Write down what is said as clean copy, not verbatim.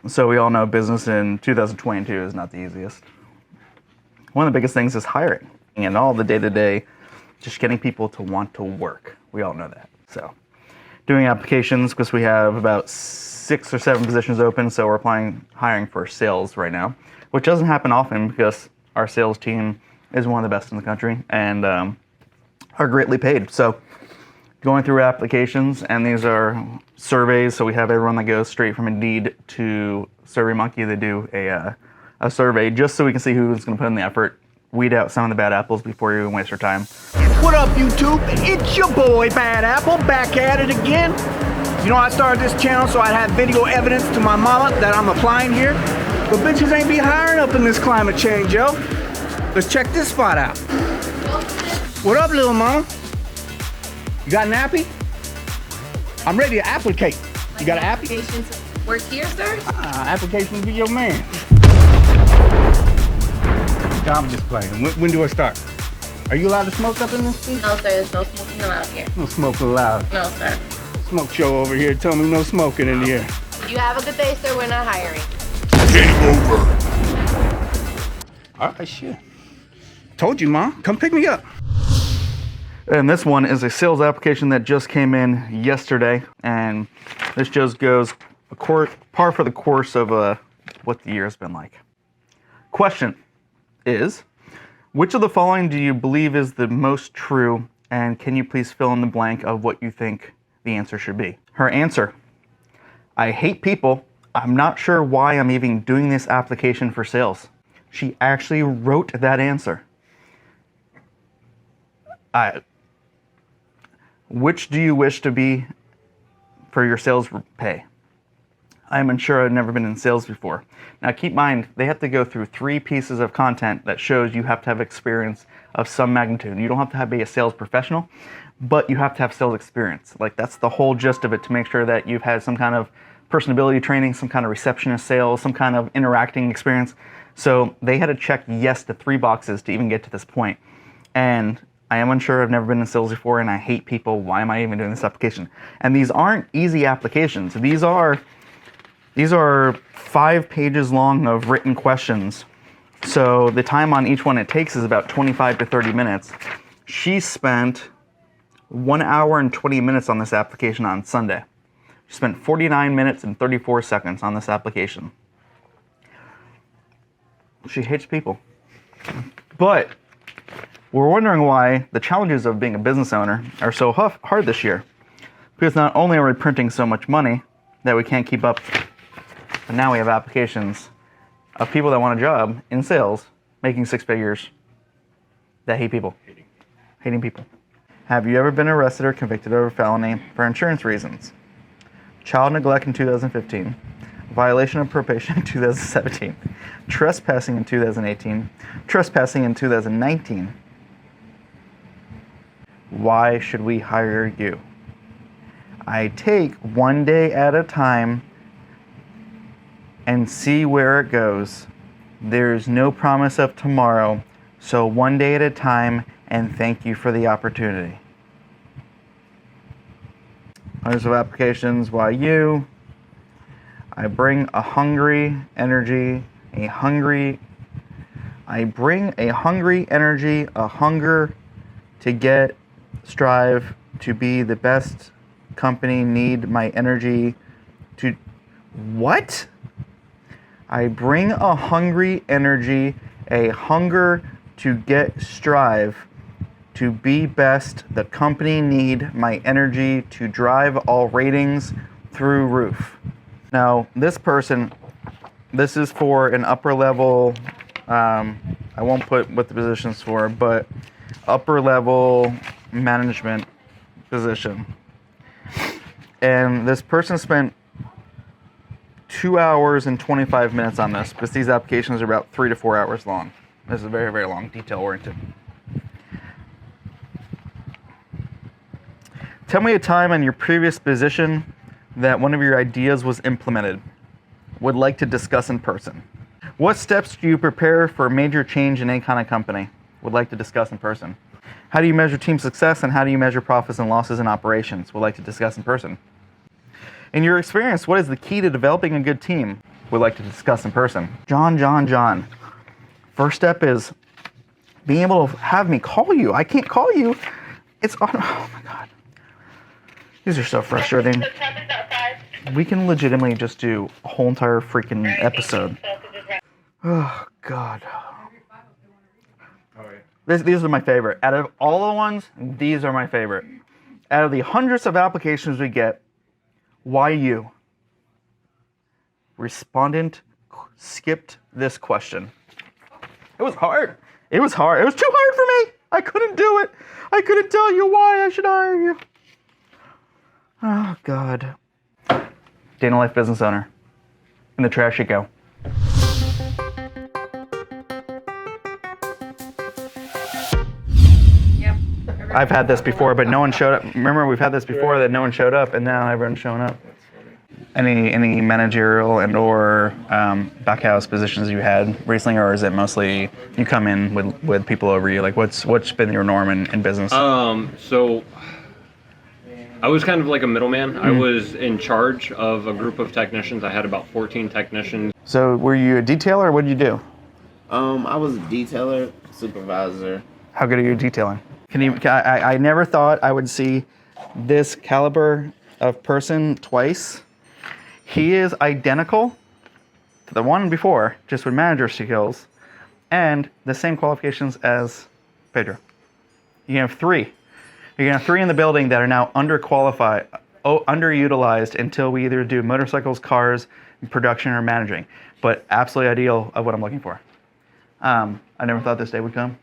So we all know business in 2022 is not the easiest. One of the biggest things is hiring and all the day-to-day, just getting people to want to work. We all know that. So doing applications, because we have about 6 or 7 positions open, so we're hiring for sales right now, which doesn't happen often because our sales team is one of the best in the country and are greatly paid. So going through applications, and these are surveys, so we have everyone that goes straight from Indeed to SurveyMonkey. They do a survey just so we can see who's going to put in the effort, weed out some of the bad apples before you even waste your time. What up, YouTube? It's your boy, Bad Apple, back at it again. You know, I started this channel so I'd have video evidence to my mama that I'm applying here. But bitches ain't be hiring up in this climate change, yo. Let's check this spot out. What up, little mama? You got an appy? I'm ready to applicate. You got an appy? Applications work here, sir? Applications be your man. I'm just playing. When do I start? Are you allowed to smoke up in this thing? No, sir. There's no smoking allowed here. No smoking allowed. No, sir. Smoke show over here. Tell me no smoking in here. You have a good day, sir. We're not hiring. Game over. All right, shit. Told you, Mom. Come pick me up. And this one is a sales application that just came in yesterday, and this just goes par for the course of what the year has been like. Question is, which of the following do you believe is the most true, and can you please fill in the blank of what you think the answer should be? Her answer: I hate people. I'm not sure why I'm even doing this application for sales. She actually wrote that answer. Which do you wish to be for your sales pay? I'm unsure. I've never been in sales before. Now keep in mind, they have to go through 3 pieces of content that shows you have to have experience of some magnitude. You don't have to be a sales professional, but you have to have sales experience. Like, that's the whole gist of it, to make sure that you've had some kind of personability training, some kind of receptionist sales, some kind of interacting experience. So they had to check yes to 3 boxes to even get to this point. And I am unsure. I've never been in sales before, and I hate people. Why am I even doing this application? And these aren't easy applications. These are 5 pages long of written questions. So the time on each one it takes is about 25 to 30 minutes. She spent 1 hour and 20 minutes on this application on Sunday. She spent 49 minutes and 34 seconds on this application. She hates people. But we're wondering why the challenges of being a business owner are so hard this year. Because not only are we printing so much money that we can't keep up, but now we have applications of people that want a job in sales, making 6 figures, that hate people. Hating people. Have you ever been arrested or convicted of a felony for insurance reasons? Child neglect in 2015. Violation of probation in 2017. Trespassing in 2018. Trespassing in 2019. Why should we hire you? I take one day at a time and see where it goes. There's no promise of tomorrow, so one day at a time, and thank you for the opportunity. Hundreds of applications. Why you? I bring a hungry energy, a hunger to get, strive to be the best company, need my energy to, what? I bring a hungry energy, a hunger to get, strive to be best, the company need my energy to drive all ratings through roof. Now, this person, this is for an upper level, I won't put what the position's for, but upper level management position. And this person spent 2 hours and 25 minutes on this, because these applications are about 3 to 4 hours long. This is very, very long, detail-oriented. Tell me a time in your previous position that one of your ideas was implemented. Would like to discuss in person. What steps do you prepare for a major change in any kind of company? Would like to discuss in person. How do you measure team success, and how do you measure profits and losses in operations? Would like to discuss in person. In your experience, what is the key to developing a good team? would like to discuss in person. John. First step is being able to have me call you. I can't call you. It's on. Oh my God. These are so frustrating. We can legitimately just do a whole entire freaking episode. Oh God. These are my favorite. Out of all the ones, these are my favorite. Out of the hundreds of applications we get, why you? Respondent skipped this question. It was hard. It was hard. It was too hard for me. I couldn't do it. I couldn't tell you why I should hire you. Oh, God. Day in a life business owner. In the trash you go. Yep. I've had this before, but no one showed up. Remember, we've had this before that no one showed up, and now everyone's showing up. Any managerial and or backhouse positions you had recently, or is it mostly you come in with people over you? Like, what's been your norm in business? So I was kind of like a middleman. I was in charge of a group of technicians. I had about 14 technicians. So were you a detailer, or what did you do? I was a detailer, supervisor. How good are you at detailing? I never thought I would see this caliber of person twice. He is identical to the one before, just with manager skills, and the same qualifications as Pedro. You can have three. You're gonna have three in the building that are now underutilized until we either do motorcycles, cars, production, or managing. But absolutely ideal of what I'm looking for. I never thought this day would come.